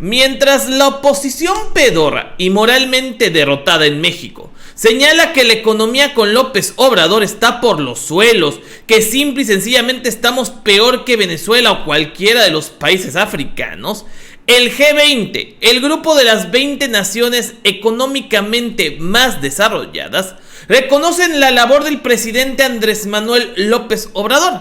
Mientras la oposición pedorra y moralmente derrotada en México señala que la economía con López Obrador está por los suelos, que simple y sencillamente estamos peor que Venezuela o cualquiera de los países africanos, el G20, el grupo de las 20 naciones económicamente más desarrolladas, reconocen la labor del presidente Andrés Manuel López Obrador,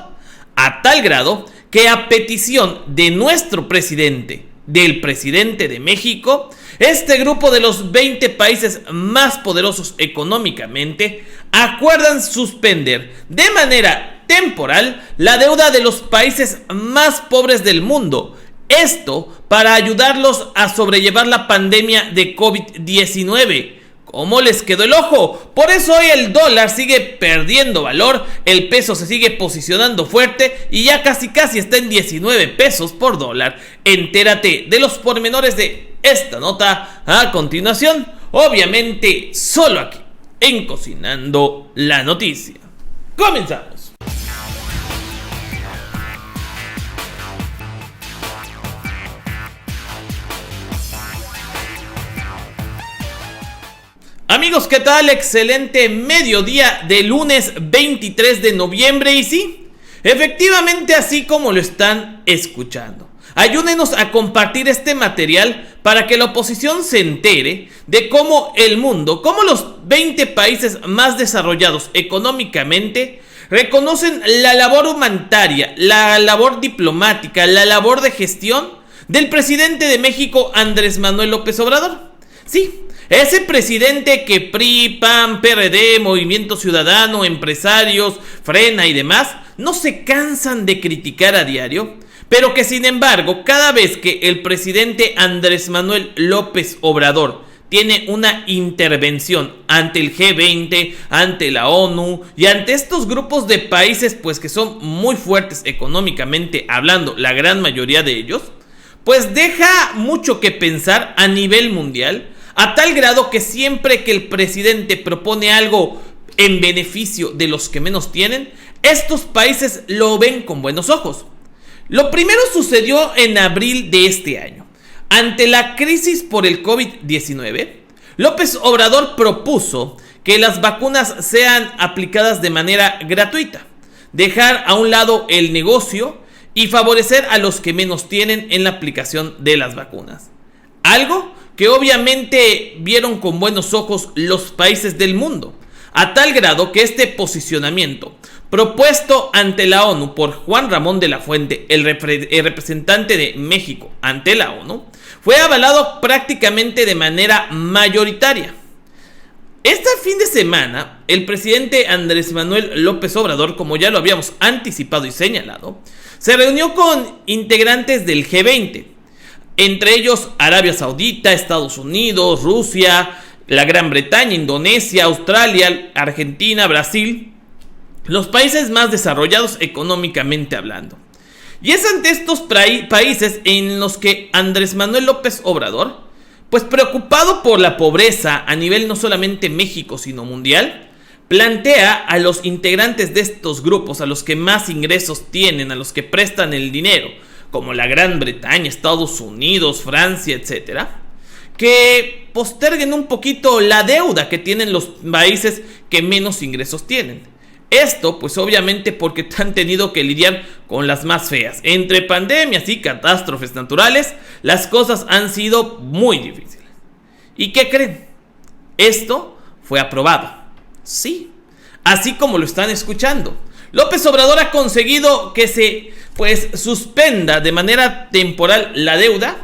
a tal grado que a petición de nuestro presidente, del presidente de México, este grupo de los 20 países más poderosos económicamente acuerdan suspender de manera temporal la deuda de los países más pobres del mundo. Esto para ayudarlos a sobrellevar la pandemia de COVID-19. ¿Cómo les quedó el ojo? Por eso hoy el dólar sigue perdiendo valor, el peso se sigue posicionando fuerte y ya casi está en 19 pesos por dólar. Entérate de los pormenores de esta nota a continuación, obviamente solo aquí, en Cocinando la Noticia. ¡Comenzamos! Amigos, ¿qué tal? Excelente mediodía de lunes 23 de noviembre y sí, efectivamente así como lo están escuchando. Ayúdenos a compartir este material para que la oposición se entere de cómo el mundo, cómo los 20 países más desarrollados económicamente reconocen la labor humanitaria, la labor diplomática, la labor de gestión del presidente de México, Andrés Manuel López Obrador. Sí, ese presidente que PRI, PAN, PRD, Movimiento Ciudadano, empresarios, Frena y demás no se cansan de criticar a diario, pero que sin embargo cada vez que el presidente Andrés Manuel López Obrador tiene una intervención ante el G20, ante la ONU y ante estos grupos de países pues que son muy fuertes económicamente hablando, la gran mayoría de ellos, pues deja mucho que pensar a nivel mundial. A tal grado que siempre que el presidente propone algo en beneficio de los que menos tienen, estos países lo ven con buenos ojos. Lo primero sucedió en abril de este año. Ante la crisis por el COVID-19, López Obrador propuso que las vacunas sean aplicadas de manera gratuita, dejar a un lado el negocio y favorecer a los que menos tienen en la aplicación de las vacunas. Algo que obviamente vieron con buenos ojos los países del mundo, a tal grado que este posicionamiento propuesto ante la ONU por Juan Ramón de la Fuente, el representante de México ante la ONU, fue avalado prácticamente de manera mayoritaria. Este fin de semana, el presidente Andrés Manuel López Obrador, como ya lo habíamos anticipado y señalado, se reunió con integrantes del G20, entre ellos Arabia Saudita, Estados Unidos, Rusia, la Gran Bretaña, Indonesia, Australia, Argentina, Brasil, los países más desarrollados económicamente hablando. Y es ante estos países en los que Andrés Manuel López Obrador, pues preocupado por la pobreza a nivel no solamente México sino mundial, plantea a los integrantes de estos grupos, a los que más ingresos tienen, a los que prestan el dinero, como la Gran Bretaña, Estados Unidos, Francia, etcétera, que posterguen un poquito la deuda que tienen los países que menos ingresos tienen. Esto pues obviamente porque han tenido que lidiar con las más feas. Entre pandemias y catástrofes naturales, las cosas han sido muy difíciles. ¿Y qué creen? Esto fue aprobado. Sí, así como lo están escuchando. López Obrador ha conseguido que se suspenda de manera temporal la deuda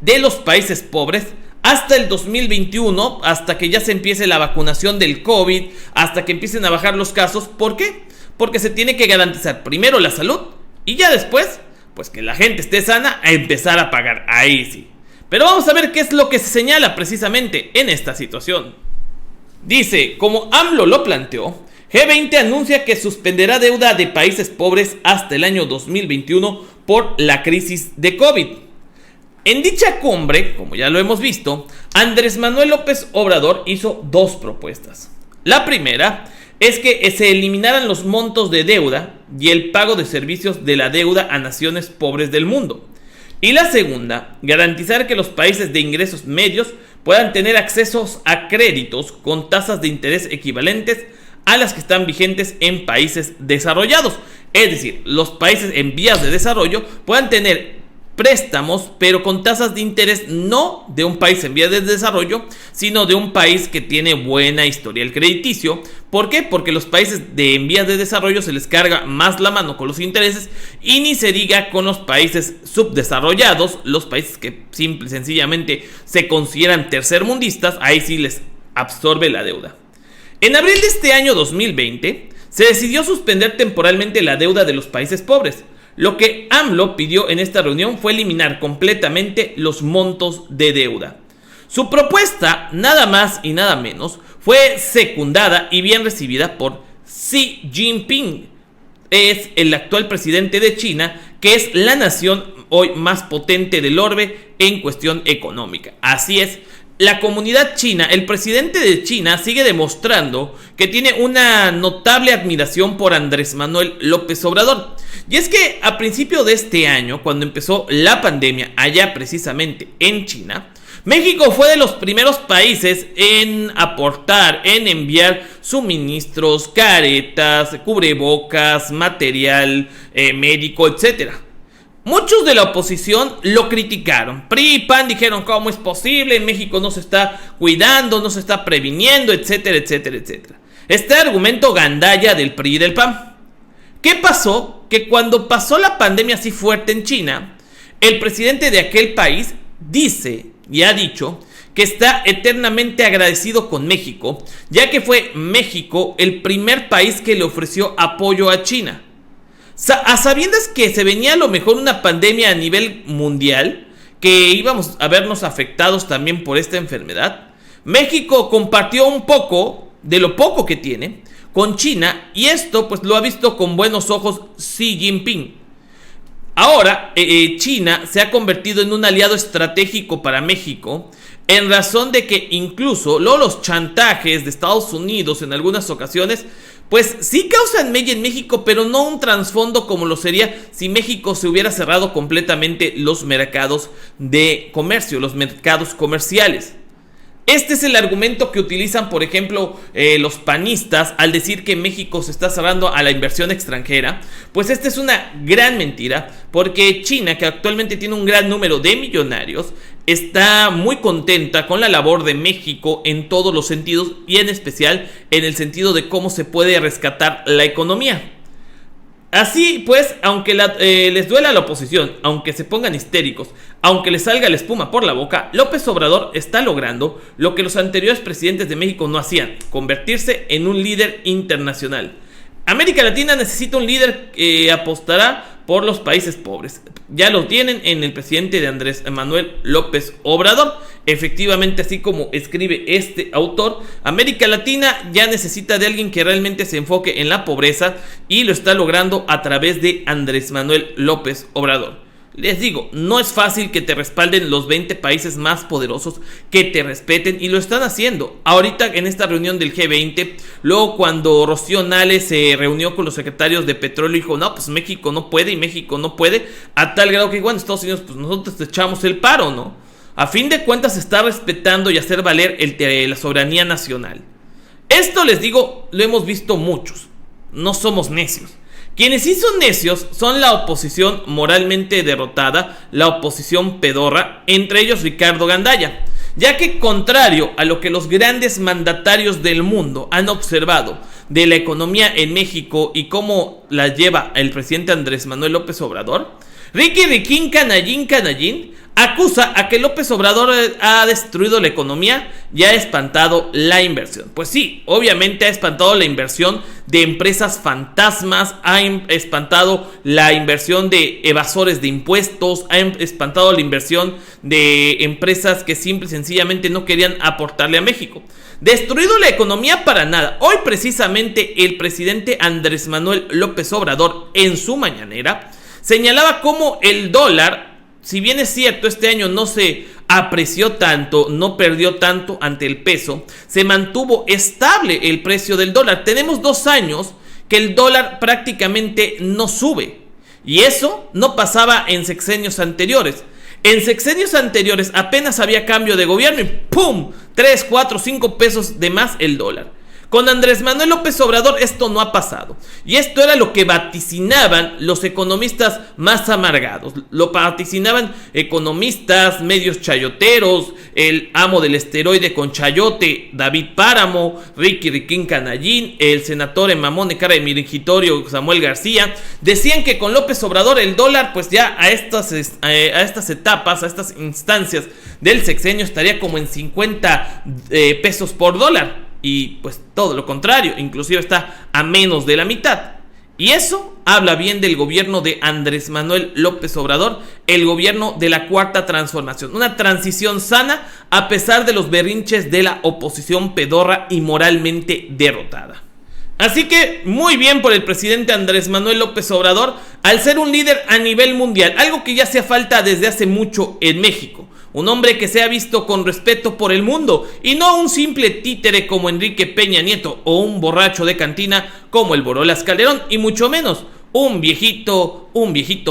de los países pobres hasta el 2021, hasta que ya se empiece la vacunación del COVID, hasta que empiecen a bajar los casos. ¿Por qué? Porque se tiene que garantizar primero la salud y ya después, pues que la gente esté sana, a empezar a pagar. Ahí sí. Pero vamos a ver qué es lo que se señala precisamente en esta situación. Dice, como AMLO lo planteó, G20 anuncia que suspenderá deuda de países pobres hasta el año 2021 por la crisis de COVID. En dicha cumbre, como ya lo hemos visto, Andrés Manuel López Obrador hizo dos propuestas. La primera es que se eliminaran los montos de deuda y el pago de servicios de la deuda a naciones pobres del mundo, Y la segunda, garantizar que los países de ingresos medios puedan tener acceso a créditos con tasas de interés equivalentes a las que están vigentes en países desarrollados. Es decir, los países en vías de desarrollo puedan tener préstamos, pero con tasas de interés no de un país en vías de desarrollo, sino de un país que tiene buena historial crediticio. ¿Por qué? Porque los países en vías de desarrollo se les carga más la mano con los intereses, y ni se diga con los países subdesarrollados, los países que simple y sencillamente se consideran tercermundistas, ahí sí les absorbe la deuda. En abril de este año 2020 se decidió suspender temporalmente la deuda de los países pobres. Lo que AMLO pidió en esta reunión fue eliminar completamente los montos de deuda. Su propuesta, nada más y nada menos, fue secundada y bien recibida por Xi Jinping. Es el actual presidente de China, que es la nación hoy más potente del orbe en cuestión económica. Así es. La comunidad china, el presidente de China sigue demostrando que tiene una notable admiración por Andrés Manuel López Obrador. Y es que a principio de este año, cuando empezó la pandemia allá precisamente en China, México fue de los primeros países en aportar, en enviar suministros, caretas, cubrebocas, material médico, etcétera. Muchos de la oposición lo criticaron. PRI y PAN dijeron: ¿cómo es posible? México no se está cuidando, no se está previniendo, etcétera, etcétera, etcétera. Este argumento gandalla del PRI y del PAN. ¿Qué pasó? Que cuando pasó la pandemia así fuerte en China, el presidente de aquel país dice y ha dicho que está eternamente agradecido con México, ya que fue México el primer país que le ofreció apoyo a China. A sabiendas que se venía a lo mejor una pandemia a nivel mundial, que íbamos a vernos afectados también por esta enfermedad, México compartió un poco de lo poco que tiene con China, y esto pues lo ha visto con buenos ojos Xi Jinping. Ahora China se ha convertido en un aliado estratégico para México, en razón de que incluso los chantajes de Estados Unidos en algunas ocasiones pues sí causan mella en México, pero no un trasfondo como lo sería si México se hubiera cerrado completamente los mercados de comercio, los mercados comerciales. Este es el argumento que utilizan, por ejemplo, los panistas al decir que México se está cerrando a la inversión extranjera. Pues esta es una gran mentira, porque China, que actualmente tiene un gran número de millonarios, está muy contenta con la labor de México en todos los sentidos, y en especial en el sentido de cómo se puede rescatar la economía. Así pues, aunque les duela a la oposición, aunque se pongan histéricos, aunque les salga la espuma por la boca, López Obrador está logrando lo que los anteriores presidentes de México no hacían: convertirse en un líder internacional. América Latina necesita un líder que apostará por los países pobres. Ya lo tienen en el presidente de Andrés Manuel López Obrador. Efectivamente, así como escribe este autor, América Latina ya necesita de alguien que realmente se enfoque en la pobreza, y lo está logrando a través de Andrés Manuel López Obrador. Les digo, no es fácil que te respalden los 20 países más poderosos, que te respeten, y lo están haciendo. Ahorita en esta reunión del G20, luego cuando Rocío Nale se reunió con los secretarios de petróleo, dijo: no, pues México no puede, y México no puede, a tal grado que, bueno, Estados Unidos, pues nosotros te echamos el paro, ¿no? A fin de cuentas se está respetando y hacer valer la soberanía nacional. Esto, les digo, lo hemos visto muchos. No somos necios. Quienes sí son necios son la oposición moralmente derrotada, la oposición pedorra, entre ellos Ricardo Gandaya, ya que, contrario a lo que los grandes mandatarios del mundo han observado de la economía en México y cómo la lleva el presidente Andrés Manuel López Obrador, Riquín Canallín acusa a que López Obrador ha destruido la economía y ha espantado la inversión. Pues sí, obviamente ha espantado la inversión de empresas fantasmas, ha espantado la inversión de evasores de impuestos, ha espantado la inversión de empresas que simple y sencillamente no querían aportarle a México. Destruido la economía para nada. Hoy precisamente el presidente Andrés Manuel López Obrador, en su mañanera, señalaba cómo el dólar, si bien es cierto, este año no se apreció tanto, no perdió tanto ante el peso, se mantuvo estable el precio del dólar. Tenemos 2 años que el dólar prácticamente no sube, y eso no pasaba en sexenios anteriores. En sexenios anteriores apenas había cambio de gobierno y ¡pum! 3, 4, 5 pesos de más el dólar. Con Andrés Manuel López Obrador esto no ha pasado. Y esto era lo que vaticinaban los economistas más amargados. Lo vaticinaban economistas, medios chayoteros, el amo del esteroide con chayote, David Páramo, Ricky Riquín Canallín, el senador en mamón de cara de miringitorio, Samuel García. Decían que con López Obrador el dólar, pues ya a estas etapas, a estas instancias del sexenio estaría como en 50 pesos por dólar. Y pues todo lo contrario, inclusive está a menos de la mitad. Y eso habla bien del gobierno de Andrés Manuel López Obrador, el gobierno de la Cuarta Transformación. Una transición sana a pesar de los berrinches de la oposición pedorra y moralmente derrotada. Así que muy bien por el presidente Andrés Manuel López Obrador al ser un líder a nivel mundial, algo que ya hacía falta desde hace mucho en México. Un hombre que sea visto con respeto por el mundo y no un simple títere como Enrique Peña Nieto o un borracho de cantina como el Borolas Calderón, y mucho menos un viejito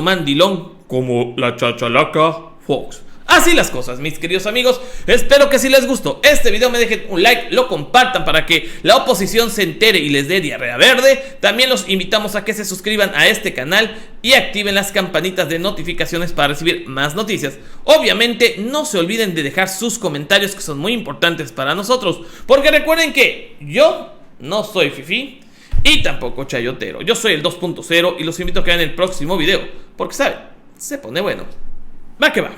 mandilón como la Chachalaca Fox. Así las cosas, mis queridos amigos. Espero que si les gustó este video me dejen un like, lo compartan para que la oposición se entere y les dé diarrea verde. También los invitamos a que se suscriban a este canal y activen las campanitas de notificaciones para recibir más noticias. Obviamente no se olviden de dejar sus comentarios, que son muy importantes para nosotros, porque recuerden que yo no soy fifí y tampoco chayotero. Yo soy el 2.0 y los invito a que vean el próximo video, porque saben, se pone bueno. Va que va.